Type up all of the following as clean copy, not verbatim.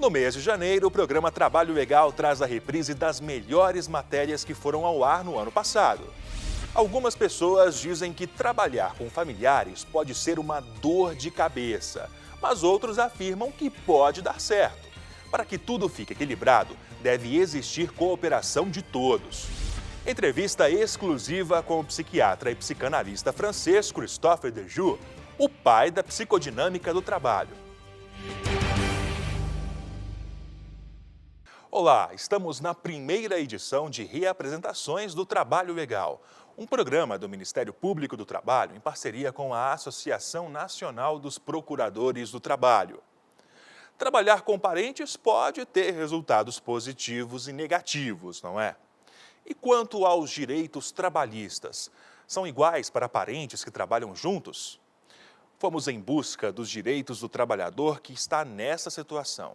No mês de janeiro, o programa Trabalho Legal traz a reprise das melhores matérias que foram ao ar no ano passado. Algumas pessoas dizem que trabalhar com familiares pode ser uma dor de cabeça, mas outros afirmam que pode dar certo. Para que tudo fique equilibrado, deve existir cooperação de todos. Entrevista exclusiva com o psiquiatra e psicanalista francês Christophe Dejoux, o pai da psicodinâmica do trabalho. Olá, estamos na primeira edição de Reapresentações do Trabalho Legal, um programa do Ministério Público do Trabalho em parceria com a Associação Nacional dos Procuradores do Trabalho. Trabalhar com parentes pode ter resultados positivos e negativos, não é? E quanto aos direitos trabalhistas, são iguais para parentes que trabalham juntos? Fomos em busca dos direitos do trabalhador que está nessa situação.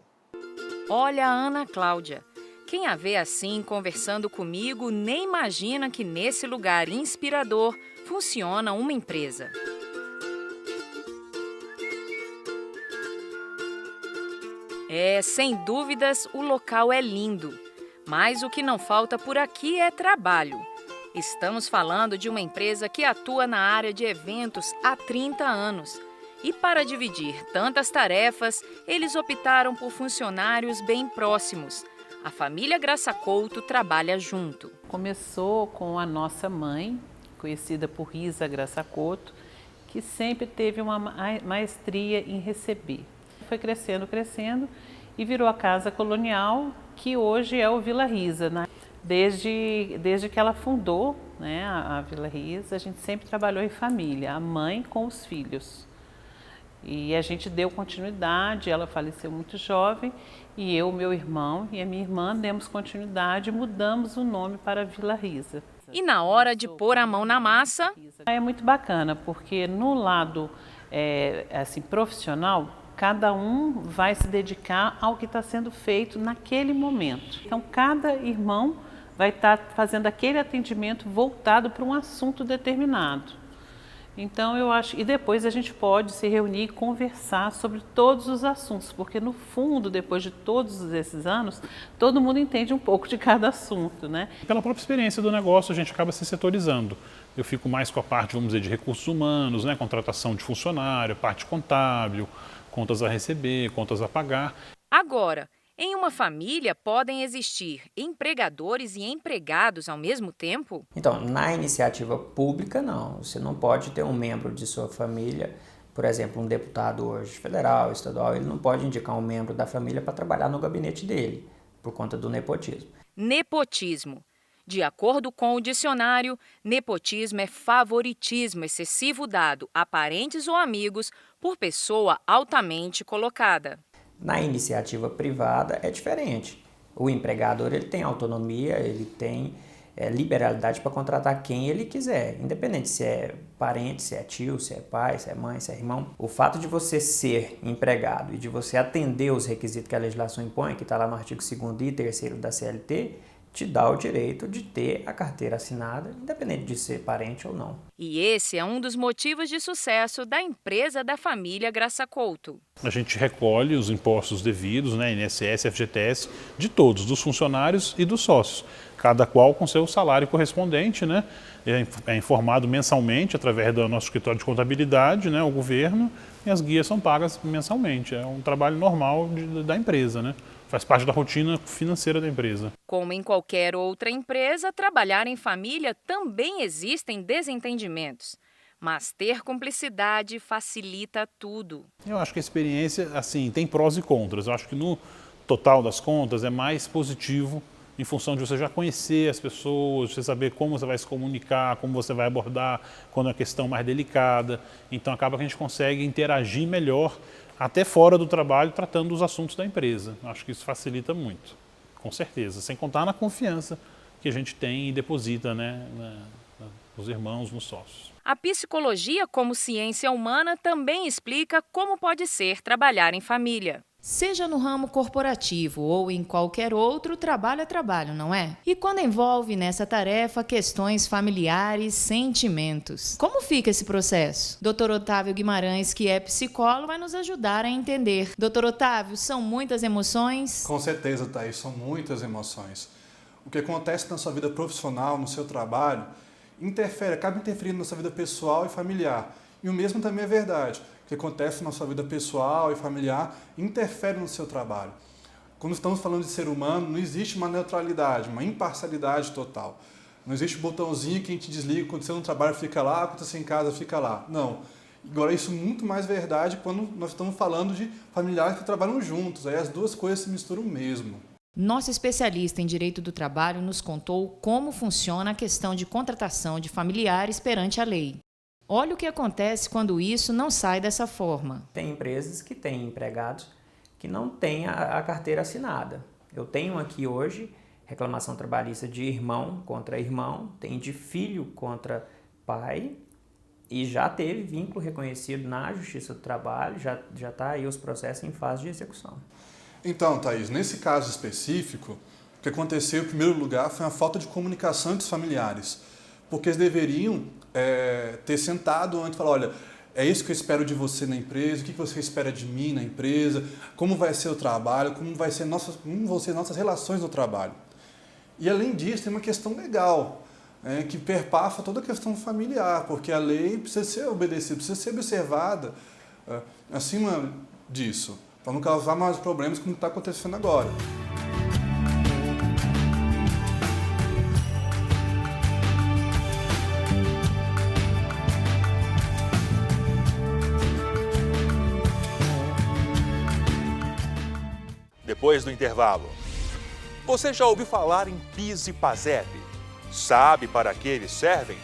Olha a Ana Cláudia. Quem a vê assim conversando comigo nem imagina que nesse lugar inspirador funciona uma empresa. Sem dúvidas, o local é lindo. Mas o que não falta por aqui é trabalho. Estamos falando de uma empresa que atua na área de eventos há 30 anos. E para dividir tantas tarefas, eles optaram por funcionários bem próximos. A família Graça Couto trabalha junto. Começou com a nossa mãe, conhecida por Risa Graça Couto, que sempre teve uma maestria em receber. Foi crescendo e virou a Casa Colonial, que hoje é o Vila Risa, né? Desde que ela fundou, né, a Vila Risa, a gente sempre trabalhou em família, a mãe com os filhos. E a gente deu continuidade, ela faleceu muito jovem, e eu, meu irmão e a minha irmã demos continuidade e mudamos o nome para Vila Risa. E na hora de pôr a mão na massa... É muito bacana, porque no lado profissional, cada um vai se dedicar ao que está sendo feito naquele momento. Então, cada irmão vai estar fazendo aquele atendimento voltado para um assunto determinado. Então, eu acho, e depois a gente pode se reunir e conversar sobre todos os assuntos, porque no fundo, depois de todos esses anos, todo mundo entende um pouco de cada assunto, né? Pela própria experiência do negócio, a gente acaba se setorizando. Eu fico mais com a parte, vamos dizer, de recursos humanos, né? Contratação de funcionário, parte contábil, contas a receber, contas a pagar. Agora, em uma família podem existir empregadores e empregados ao mesmo tempo? Então, na iniciativa pública, não. Você não pode ter um membro de sua família, por exemplo, um deputado hoje federal, estadual, ele não pode indicar um membro da família para trabalhar no gabinete dele, por conta do nepotismo. Nepotismo. De acordo com o dicionário, nepotismo é favoritismo excessivo dado a parentes ou amigos por pessoa altamente colocada. Na iniciativa privada é diferente. O empregador ele tem autonomia, ele tem liberalidade para contratar quem ele quiser, independente se é parente, se é tio, se é pai, se é mãe, se é irmão. O fato de você ser empregado e de você atender os requisitos que a legislação impõe, que está lá no artigo 2º e 3º da CLT, te dá o direito de ter a carteira assinada, independente de ser parente ou não. E esse é um dos motivos de sucesso da empresa da família Graça Couto. A gente recolhe os impostos devidos, né, INSS, FGTS, de todos, dos funcionários e dos sócios, cada qual com seu salário correspondente, né? É informado mensalmente através do nosso escritório de contabilidade, né, o governo, e as guias são pagas mensalmente. É um trabalho normal da empresa, né? Faz parte da rotina financeira da empresa. Como em qualquer outra empresa, trabalhar em família também existem desentendimentos. Mas ter cumplicidade facilita tudo. Eu acho que a experiência, assim, tem prós e contras. Eu acho que no total das contas é mais positivo em função de você já conhecer as pessoas, você saber como você vai se comunicar, como você vai abordar quando é uma questão mais delicada. Então acaba que a gente consegue interagir melhor até fora do trabalho, tratando os assuntos da empresa. Acho que isso facilita muito, com certeza. Sem contar na confiança que a gente tem e deposita, né, nos irmãos, nos sócios. A psicologia como ciência humana também explica como pode ser trabalhar em família. Seja no ramo corporativo ou em qualquer outro, trabalho é trabalho, não é? E quando envolve nessa tarefa questões familiares, sentimentos. Como fica esse processo? Dr. Otávio Guimarães, que é psicólogo, vai nos ajudar a entender. Dr. Otávio, são muitas emoções? Com certeza, Thaís, são muitas emoções. O que acontece na sua vida profissional, no seu trabalho, acaba interferindo na sua vida pessoal e familiar. E o mesmo também é verdade. O que acontece na sua vida pessoal e familiar interfere no seu trabalho. Quando estamos falando de ser humano, não existe uma neutralidade, uma imparcialidade total. Não existe um botãozinho que a gente desliga, aconteceu no trabalho fica lá, aconteceu em casa fica lá. Não. Agora, isso é muito mais verdade quando nós estamos falando de familiares que trabalham juntos. Aí as duas coisas se misturam mesmo. Nosso especialista em direito do trabalho nos contou como funciona a questão de contratação de familiares perante a lei. Olha o que acontece quando isso não sai dessa forma. Tem empresas que têm empregados que não têm a carteira assinada. Eu tenho aqui hoje reclamação trabalhista de irmão contra irmão, tem de filho contra pai e já teve vínculo reconhecido na Justiça do Trabalho, já está aí os processos em fase de execução. Então, Thaís, nesse caso específico, o que aconteceu em primeiro lugar foi a falta de comunicação entre os familiares, porque eles deveriam ter sentado antes e falar, olha, é isso que eu espero de você na empresa, o que você espera de mim na empresa, como vai ser o trabalho, como vão ser nossas relações no trabalho. E além disso, tem uma questão legal, que perpassa toda a questão familiar, porque a lei precisa ser obedecida, precisa ser observada acima disso, para não causar mais problemas como está acontecendo agora. Depois do intervalo. Você já ouviu falar em PIS e PASEP? Sabe para que eles servem?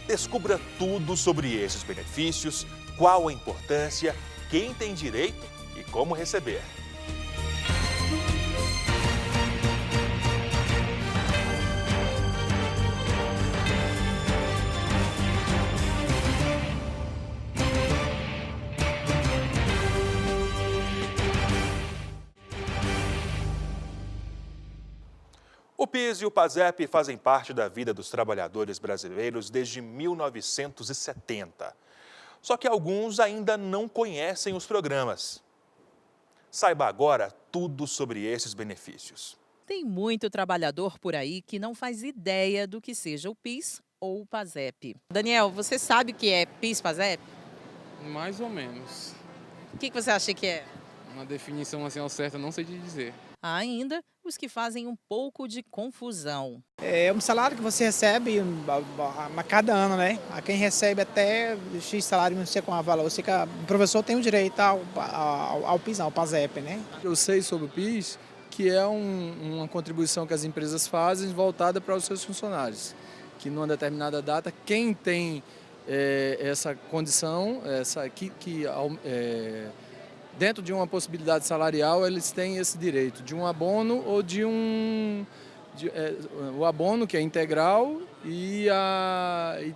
Descubra tudo sobre esses benefícios, qual a importância, quem tem direito e como receber. O PIS e o PASEP fazem parte da vida dos trabalhadores brasileiros desde 1970. Só que alguns ainda não conhecem os programas. Saiba agora tudo sobre esses benefícios. Tem muito trabalhador por aí que não faz ideia do que seja o PIS ou o PASEP. Daniel, você sabe o que é PIS, PASEP? Mais ou menos. O que você acha que é? Uma definição assim ao certo, eu não sei te dizer. Há ainda os que fazem um pouco de confusão. É um salário que você recebe a cada ano, né? A quem recebe até X salário, não sei qual é o valor. Você, o professor tem o direito ao PIS, ao PASEP, né? Eu sei sobre o PIS, que é uma contribuição que as empresas fazem voltada para os seus funcionários. Que numa determinada data, quem tem essa condição, dentro de uma possibilidade salarial, eles têm esse direito de um abono ou o abono, que é integral, e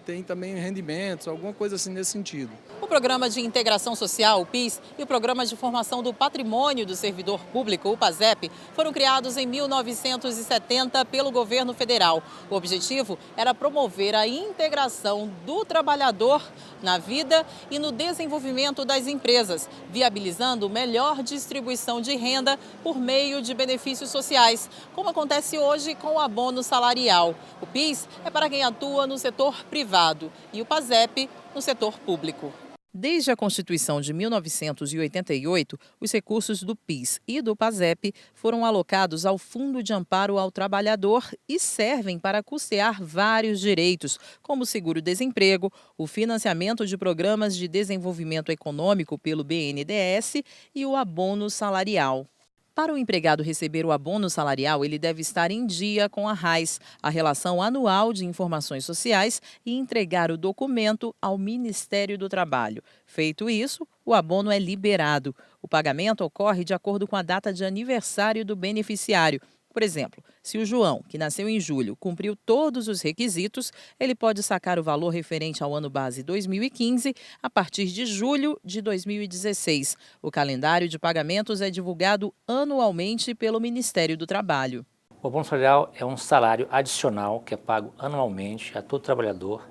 tem também rendimentos, alguma coisa assim nesse sentido. O Programa de Integração Social, o PIS, e o Programa de Formação do Patrimônio do Servidor Público, o PASEP, foram criados em 1970 pelo governo federal. O objetivo era promover a integração do trabalhador na vida e no desenvolvimento das empresas, viabilizando melhor distribuição de renda por meio de benefícios sociais, como acontece hoje com o abono salarial. O PIS é para quem atua no setor privado e o PASEP no setor público. Desde a Constituição de 1988, os recursos do PIS e do PASEP foram alocados ao Fundo de Amparo ao Trabalhador e servem para custear vários direitos, como o seguro-desemprego, o financiamento de programas de desenvolvimento econômico pelo BNDES e o abono salarial. Para o empregado receber o abono salarial, ele deve estar em dia com a RAIS, a Relação Anual de Informações Sociais, e entregar o documento ao Ministério do Trabalho. Feito isso, o abono é liberado. O pagamento ocorre de acordo com a data de aniversário do beneficiário, Por exemplo, se o João, que nasceu em julho, cumpriu todos os requisitos, ele pode sacar o valor referente ao ano base 2015 a partir de julho de 2016. O calendário de pagamentos é divulgado anualmente pelo Ministério do Trabalho. O abono salarial é um salário adicional que é pago anualmente a todo trabalhador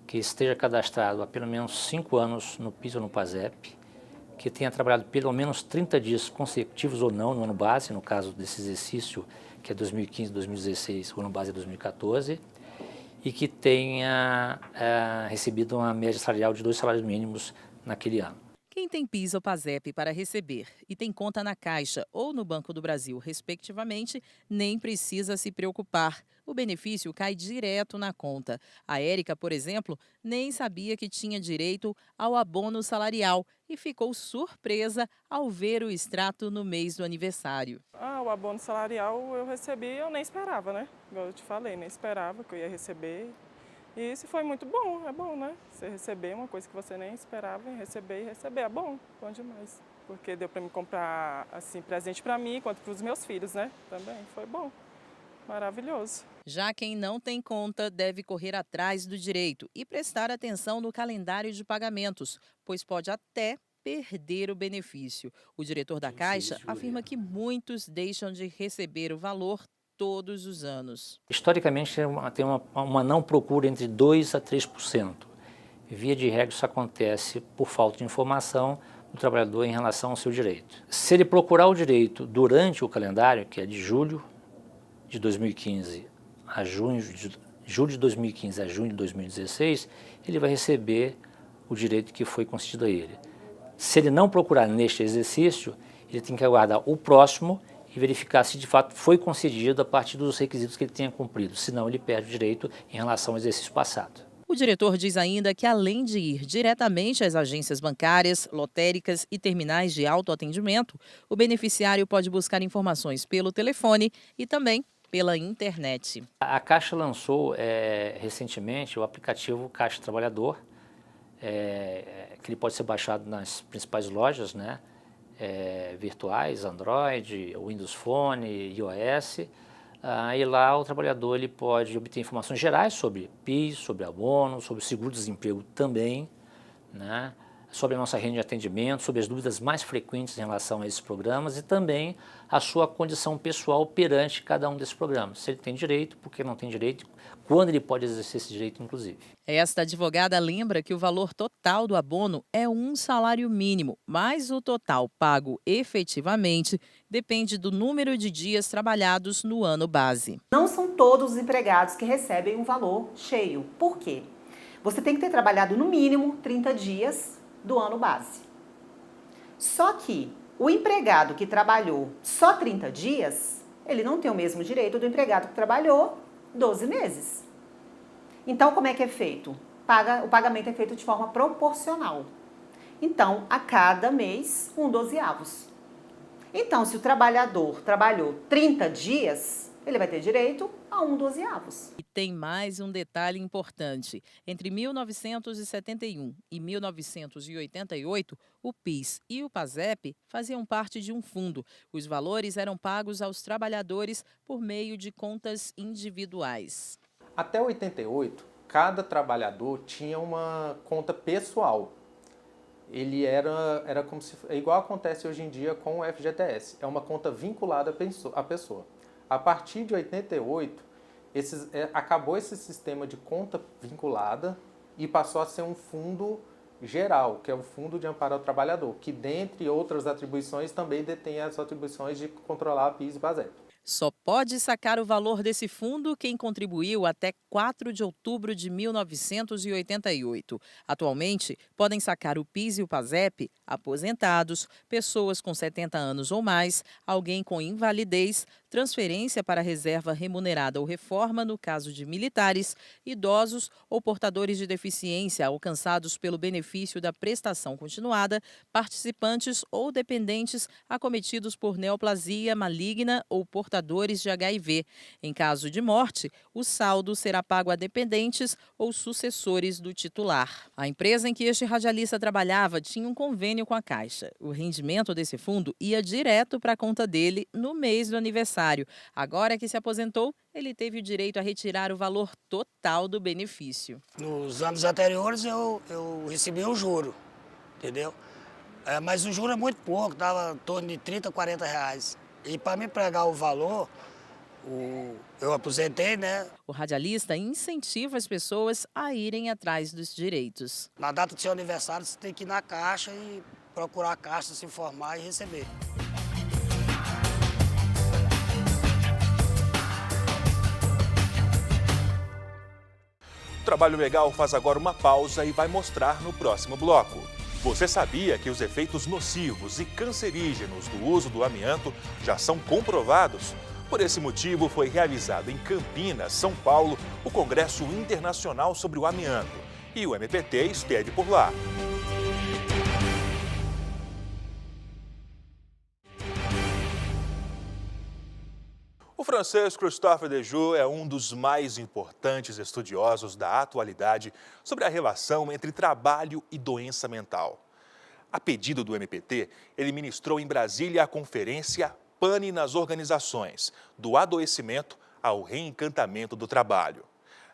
que esteja cadastrado há pelo menos 5 anos no PIS ou no PASEP, que tenha trabalhado pelo menos 30 dias consecutivos ou não no ano base, no caso desse exercício, que é 2015, 2016, o ano base é 2014, e que tenha recebido uma média salarial de 2 salários mínimos naquele ano. Quem tem PIS ou PASEP para receber e tem conta na Caixa ou no Banco do Brasil, respectivamente, nem precisa se preocupar. O benefício cai direto na conta. A Érica, por exemplo, nem sabia que tinha direito ao abono salarial e ficou surpresa ao ver o extrato no mês do aniversário. O abono salarial eu recebi, eu nem esperava, né? Igual eu te falei, nem esperava que eu ia receber. E isso foi muito bom, é bom, né? Você receber uma coisa que você nem esperava, receber, é bom demais. Porque deu para me comprar, assim, presente para mim, quanto para os meus filhos, né? Também foi bom, maravilhoso. Já quem não tem conta deve correr atrás do direito e prestar atenção no calendário de pagamentos, pois pode até perder o benefício. O diretor da Caixa afirma que muitos deixam de receber o valor todos os anos. Historicamente, tem uma não procura entre 2% a 3%. Via de regra, isso acontece por falta de informação do trabalhador em relação ao seu direito. Se ele procurar o direito durante o calendário, que é de julho de 2015 a julho de 2015 a junho de 2016, ele vai receber o direito que foi concedido a ele. Se ele não procurar neste exercício, ele tem que aguardar o próximo e verificar se de fato foi concedido a partir dos requisitos que ele tenha cumprido, senão ele perde o direito em relação ao exercício passado. O diretor diz ainda que, além de ir diretamente às agências bancárias, lotéricas e terminais de autoatendimento, o beneficiário pode buscar informações pelo telefone e também pela internet. A Caixa lançou recentemente o aplicativo Caixa Trabalhador, que ele pode ser baixado nas principais lojas, né? Virtuais, Android, Windows Phone, iOS, e lá o trabalhador ele pode obter informações gerais sobre PIS, sobre abono, sobre seguro-desemprego também, né? Sobre a nossa rede de atendimento, sobre as dúvidas mais frequentes em relação a esses programas e também a sua condição pessoal perante cada um desses programas. Se ele tem direito, por que não tem direito, quando ele pode exercer esse direito, inclusive. Esta advogada lembra que o valor total do abono é um salário mínimo, mas o total pago efetivamente depende do número de dias trabalhados no ano base. Não são todos os empregados que recebem um valor cheio. Por quê? Você tem que ter trabalhado no mínimo 30 dias do ano base. Só que o empregado que trabalhou só 30 dias, ele não tem o mesmo direito do empregado que trabalhou 12 meses. Então, como é que é feito? O pagamento é feito de forma proporcional. Então, a cada mês, 1/12. Então, se o trabalhador trabalhou 30 dias, ele vai ter direito a 1/12. E tem mais um detalhe importante. Entre 1971 e 1988, o PIS e o PASEP faziam parte de um fundo. Os valores eram pagos aos trabalhadores por meio de contas individuais. Até 88, cada trabalhador tinha uma conta pessoal. Ele era como se igual acontece hoje em dia com o FGTS. É uma conta vinculada à pessoa. A partir de 88, acabou esse sistema de conta vinculada e passou a ser um fundo geral, que é o Fundo de Amparo ao Trabalhador, que, dentre outras atribuições, também detém as atribuições de controlar a PIS e PASEP. Só pode sacar o valor desse fundo quem contribuiu até 4 de outubro de 1988. Atualmente, podem sacar o PIS e o PASEP aposentados, pessoas com 70 anos ou mais, alguém com invalidez, transferência para reserva remunerada ou reforma no caso de militares, idosos ou portadores de deficiência alcançados pelo benefício da prestação continuada, participantes ou dependentes acometidos por neoplasia maligna ou portadores portadores de HIV. Em caso de morte, o saldo será pago a dependentes ou sucessores do titular. A empresa em que este radialista trabalhava tinha um convênio com a Caixa. O rendimento desse fundo ia direto para a conta dele no mês do aniversário. Agora que se aposentou, ele teve o direito a retirar o valor total do benefício. Nos anos anteriores eu recebi um juro, entendeu? Mas o juro é muito pouco, dava em torno de 30, 40 reais. E para me pregar o valor, eu aposentei, né? O radialista incentiva as pessoas a irem atrás dos direitos. Na data do seu aniversário, você tem que ir na Caixa e procurar a Caixa, se informar e receber. O Trabalho Legal faz agora uma pausa e vai mostrar no próximo bloco. Você sabia que os efeitos nocivos e cancerígenos do uso do amianto já são comprovados? Por esse motivo, foi realizado em Campinas, São Paulo, o Congresso Internacional sobre o Amianto. E o MPT esteve por lá. O francês Christophe Dejoux é um dos mais importantes estudiosos da atualidade sobre a relação entre trabalho e doença mental. A pedido do MPT, ele ministrou em Brasília a conferência Pane nas Organizações, do adoecimento ao reencantamento do trabalho.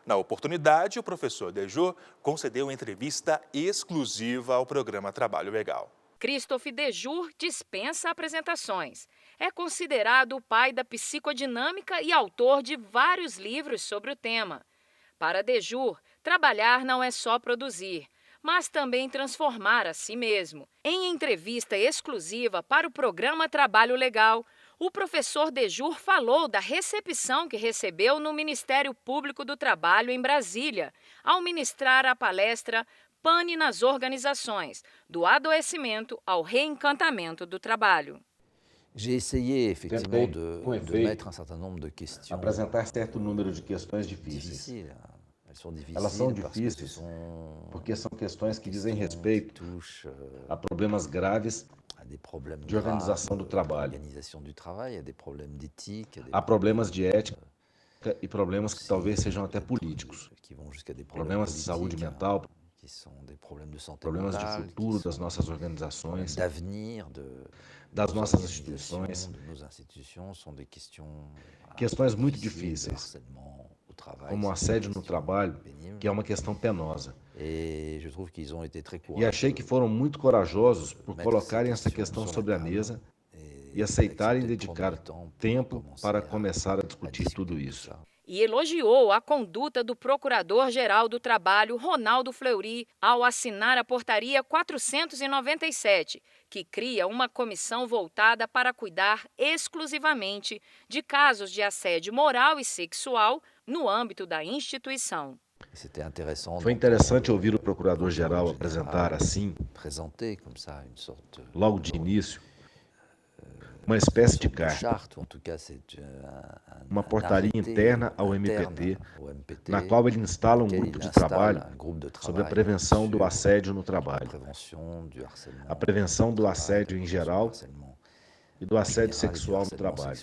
Na oportunidade, o professor Dejoux concedeu entrevista exclusiva ao programa Trabalho Legal. Christophe Dejoux dispensa apresentações. É considerado o pai da psicodinâmica e autor de vários livros sobre o tema. Para Dejoux, trabalhar não é só produzir, mas também transformar a si mesmo. Em entrevista exclusiva para o programa Trabalho Legal, o professor Dejoux falou da recepção que recebeu no Ministério Público do Trabalho em Brasília, ao ministrar a palestra Pane nas Organizações, do adoecimento ao reencantamento do trabalho. J'ai essayé effectivement de mettre un certain nombre de questions. Apresentar certo número de questões difíceis. Elas são difíceis porque são questões que dizem respeito a problemas graves de organização do trabalho. Há problemas de ética e problemas que talvez sejam até políticos. Problemas de saúde mental, problemas de futuro das nossas organizações, das nossas instituições, questões muito difíceis, como o assédio no trabalho, que é uma questão penosa. E achei que foram muito corajosos por colocarem essa questão sobre a mesa e aceitarem dedicar tempo para começar a discutir tudo isso. E elogiou a conduta do Procurador-Geral do Trabalho, Ronaldo Fleury, ao assinar a Portaria 497, que cria uma comissão voltada para cuidar exclusivamente de casos de assédio moral e sexual no âmbito da instituição. Foi interessante ouvir o Procurador-Geral apresentar assim, logo de início, uma espécie de carta, uma portaria interna ao MPT, na qual ele instala um grupo de trabalho sobre a prevenção do assédio no trabalho, a prevenção do assédio em geral e do assédio sexual no trabalho.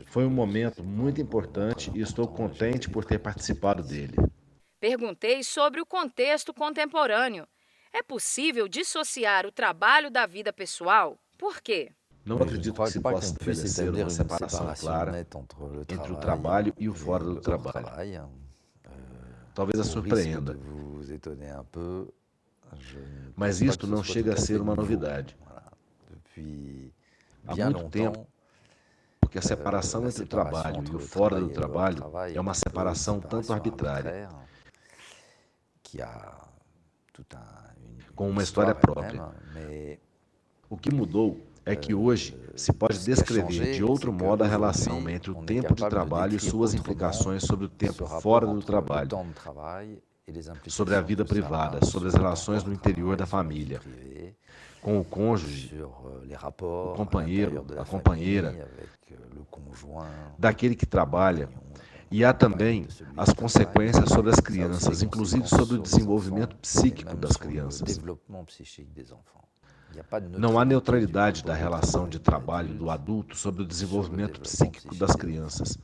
Foi um momento muito importante e estou contente por ter participado dele. Perguntei sobre o contexto contemporâneo. É possível dissociar o trabalho da vida pessoal? Por quê? Não acredito que se possa estabelecer uma separação clara entre o trabalho e o fora do trabalho. Talvez a surpreenda, mas isto não chega a ser uma novidade. Há muito tempo, porque a separação entre o trabalho e o fora do trabalho é uma separação tanto arbitrária, com uma história própria. O que mudou é que hoje se pode descrever de outro modo a relação entre o tempo de trabalho e suas implicações sobre o tempo fora do trabalho, sobre a vida privada, sobre as relações no interior da família, com o cônjuge, o companheiro, a companheira, daquele que trabalha. E há também as consequências sobre as crianças, inclusive sobre o desenvolvimento psíquico das crianças. Não há neutralidade da relação de trabalho do adulto sobre o desenvolvimento psíquico das crianças.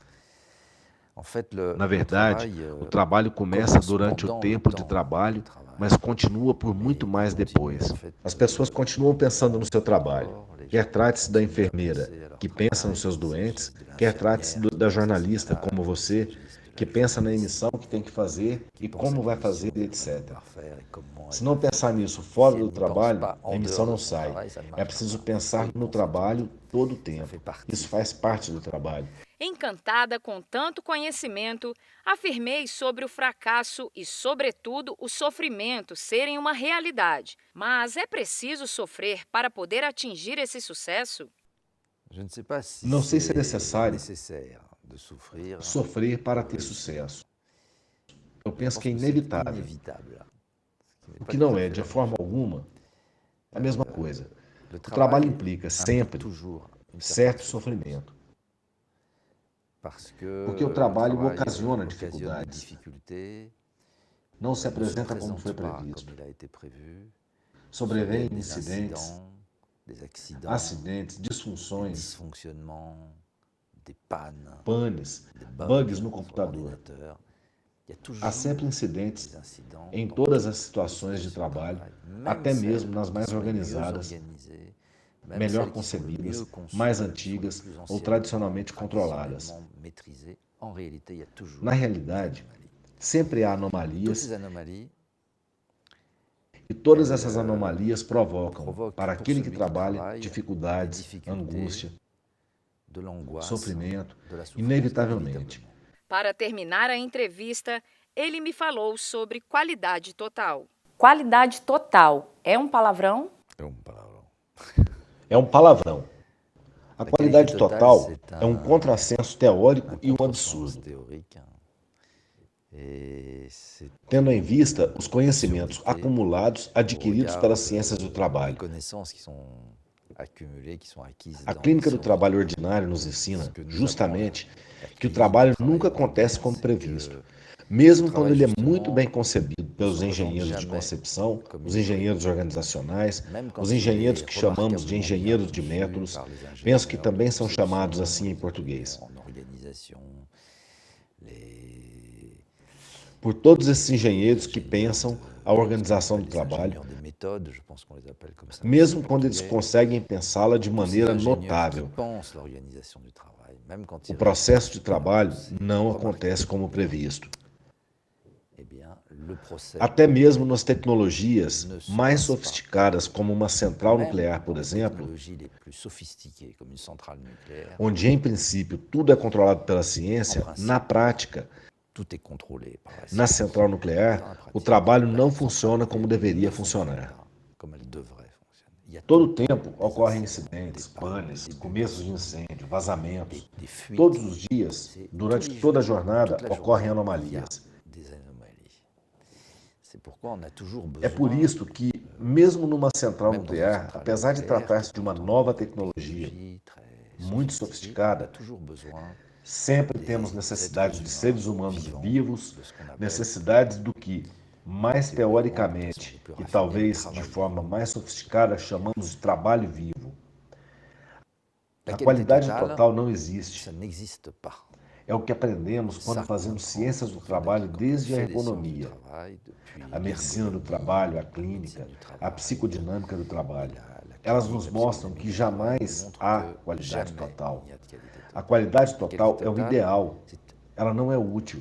Na verdade, o trabalho começa durante o tempo de trabalho, mas continua por muito mais depois. As pessoas continuam pensando no seu trabalho. Quer trate-se da enfermeira, que pensa nos seus doentes, quer trate-se da jornalista, como você, que pensa na emissão que tem que fazer e como vai fazer, etc. Se não pensar nisso fora do trabalho, a emissão não sai. É preciso pensar no trabalho todo o tempo. Isso faz parte do trabalho. Encantada com tanto conhecimento, afirmei sobre o fracasso e, sobretudo, o sofrimento serem uma realidade. Mas é preciso sofrer para poder atingir esse sucesso? Não sei se é necessário sofrer para ter sucesso. Eu penso que é inevitável. O que não é, de forma alguma, a mesma coisa. O trabalho implica sempre certo sofrimento. Porque o trabalho ocasiona dificuldades. Não se apresenta como foi previsto. Sobrevêm incidentes, acidentes, disfunções, panes, bugs no computador. Há sempre incidentes em todas as situações de trabalho, até mesmo nas mais organizadas, melhor concebidas, mais antigas ou tradicionalmente controladas. Na realidade, sempre há anomalias e todas essas anomalias provocam, para aquele que trabalha, dificuldades, angústia, sofrimento, inevitavelmente. Para terminar a entrevista, ele me falou sobre qualidade total. Qualidade total é um palavrão? É um palavrão. A qualidade total é um contrassenso teórico e um absurdo. Tendo em vista os conhecimentos acumulados adquiridos pelas ciências do trabalho. A clínica do trabalho ordinário nos ensina, justamente, que o trabalho nunca acontece como previsto. Mesmo quando ele é muito bem concebido pelos engenheiros de concepção, os engenheiros organizacionais, os engenheiros que chamamos de engenheiros de métodos, penso que também são chamados assim em português. Por todos esses engenheiros que pensam a organização do trabalho, mesmo quando eles conseguem pensá-la de maneira notável. O processo de trabalho não acontece como previsto. Até mesmo nas tecnologias mais sofisticadas, como uma central nuclear, por exemplo, onde em princípio tudo é controlado pela ciência, na prática, na central nuclear, o trabalho não funciona como deveria funcionar. Todo o tempo ocorrem incidentes, panes, começos de incêndio, vazamentos. Todos os dias, durante toda a jornada, ocorrem anomalias. É por isso que, mesmo numa central nuclear, apesar de tratar-se de uma nova tecnologia muito sofisticada, sempre temos necessidade de seres humanos vivos, necessidades do que, mais teoricamente e talvez de forma mais sofisticada, chamamos de trabalho vivo. A qualidade total não existe. É o que aprendemos quando fazemos ciências do trabalho desde a ergonomia, a medicina do trabalho, a clínica, a psicodinâmica do trabalho. Elas nos mostram que jamais há qualidade total. A qualidade total é o ideal, ela não é útil.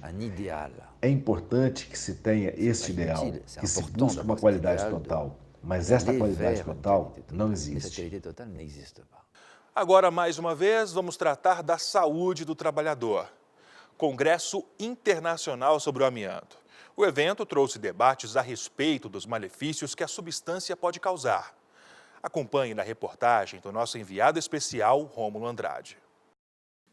É importante que se tenha este ideal, que se busque uma qualidade total, mas esta qualidade total não existe. Agora, mais uma vez, vamos tratar da saúde do trabalhador. Congresso Internacional sobre o Amianto. O evento trouxe debates a respeito dos malefícios que a substância pode causar. Acompanhe na reportagem do nosso enviado especial, Rômulo Andrade.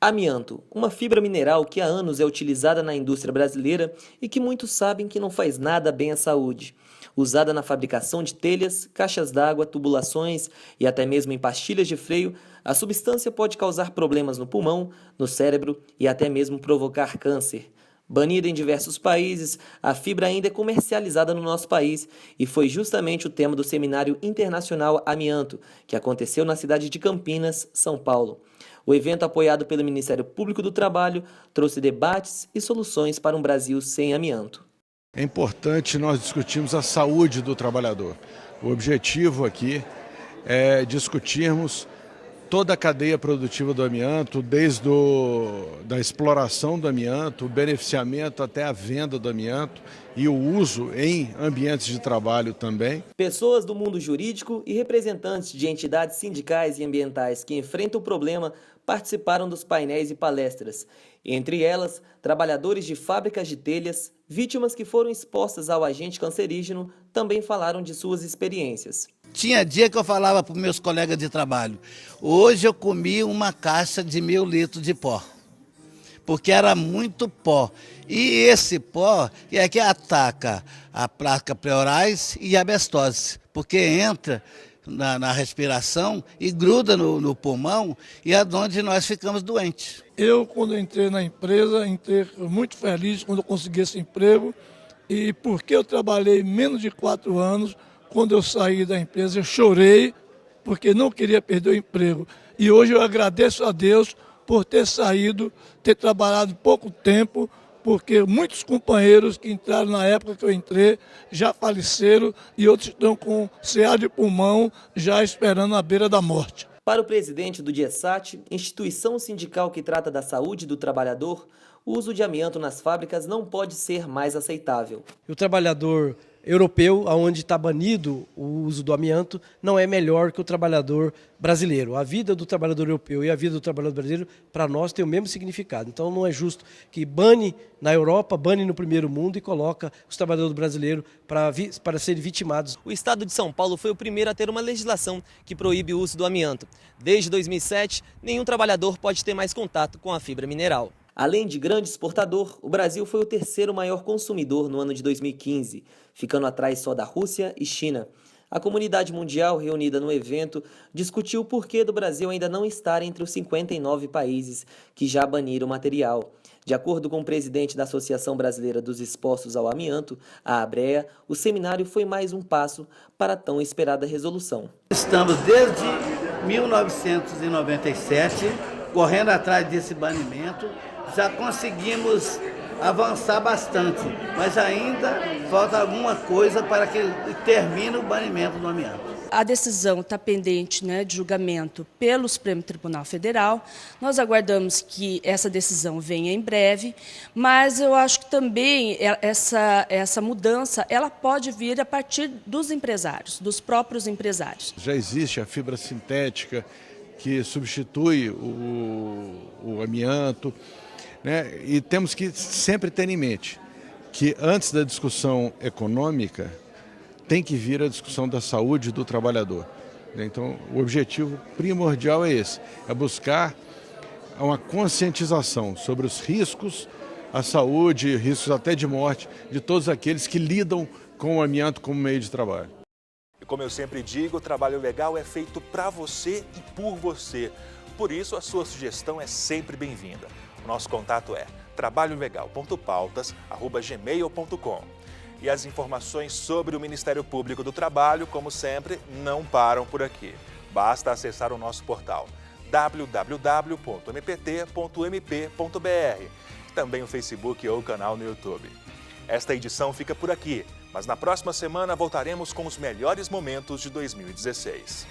Amianto, uma fibra mineral que há anos é utilizada na indústria brasileira e que muitos sabem que não faz nada bem à saúde. Usada na fabricação de telhas, caixas d'água, tubulações e até mesmo em pastilhas de freio, a substância pode causar problemas no pulmão, no cérebro e até mesmo provocar câncer. Banida em diversos países, a fibra ainda é comercializada no nosso país e foi justamente o tema do Seminário Internacional Amianto, que aconteceu na cidade de Campinas, São Paulo. O evento, apoiado pelo Ministério Público do Trabalho, trouxe debates e soluções para um Brasil sem amianto. É importante nós discutirmos a saúde do trabalhador. O objetivo aqui é discutirmos toda a cadeia produtiva do amianto, desde da exploração do amianto, o beneficiamento até a venda do amianto e o uso em ambientes de trabalho também. Pessoas do mundo jurídico e representantes de entidades sindicais e ambientais que enfrentam o problema participaram dos painéis e palestras. Entre elas, trabalhadores de fábricas de telhas, vítimas que foram expostas ao agente cancerígeno, também falaram de suas experiências. Tinha dia que eu falava para os meus colegas de trabalho, hoje eu comi uma caixa de 1000 litros de pó, porque era muito pó. E esse pó é que ataca a placa pleurais e a asbestose, porque entra na respiração e gruda no pulmão e é onde nós ficamos doentes. Eu, quando entrei na empresa, entrei muito feliz quando eu consegui esse emprego e porque eu trabalhei menos de 4 anos, quando eu saí da empresa, eu chorei porque não queria perder o emprego. E hoje eu agradeço a Deus por ter saído, ter trabalhado pouco tempo, porque muitos companheiros que entraram na época que eu entrei já faleceram e outros estão com CA de pulmão já esperando à beira da morte. Para o presidente do DIESAT, instituição sindical que trata da saúde do trabalhador, o uso de amianto nas fábricas não pode ser mais aceitável. O trabalhador europeu, onde está banido o uso do amianto, não é melhor que o trabalhador brasileiro. A vida do trabalhador europeu e a vida do trabalhador brasileiro, para nós, tem o mesmo significado. Então, não é justo que bane na Europa, bane no primeiro mundo e coloca os trabalhadores brasileiros para serem vitimados. O estado de São Paulo foi o primeiro a ter uma legislação que proíbe o uso do amianto. Desde 2007, nenhum trabalhador pode ter mais contato com a fibra mineral. Além de grande exportador, o Brasil foi o terceiro maior consumidor no ano de 2015, ficando atrás só da Rússia e China. A comunidade mundial reunida no evento discutiu o porquê do Brasil ainda não estar entre os 59 países que já baniram o material. De acordo com o presidente da Associação Brasileira dos Expostos ao Amianto, a ABREA, o seminário foi mais um passo para a tão esperada resolução. Estamos desde 1997 correndo atrás desse banimento. Já conseguimos avançar bastante, mas ainda falta alguma coisa para que termine o banimento do amianto. A decisão está pendente, de julgamento pelo Supremo Tribunal Federal. Nós aguardamos que essa decisão venha em breve, mas eu acho que também essa mudança ela pode vir a partir dos empresários, dos próprios empresários. Já existe a fibra sintética que substitui o amianto. E temos que sempre ter em mente que antes da discussão econômica tem que vir a discussão da saúde do trabalhador. Então o objetivo primordial é esse, é buscar uma conscientização sobre os riscos à saúde, riscos até de morte de todos aqueles que lidam com o amianto como meio de trabalho. E como eu sempre digo, o trabalho legal é feito para você e por você. Por isso a sua sugestão é sempre bem-vinda. O nosso contato é trabalholegal.pautas@gmail.com. E as informações sobre o Ministério Público do Trabalho, como sempre, não param por aqui. Basta acessar o nosso portal www.mpt.mp.br, também o Facebook ou o canal no YouTube. Esta edição fica por aqui, mas na próxima semana voltaremos com os melhores momentos de 2016.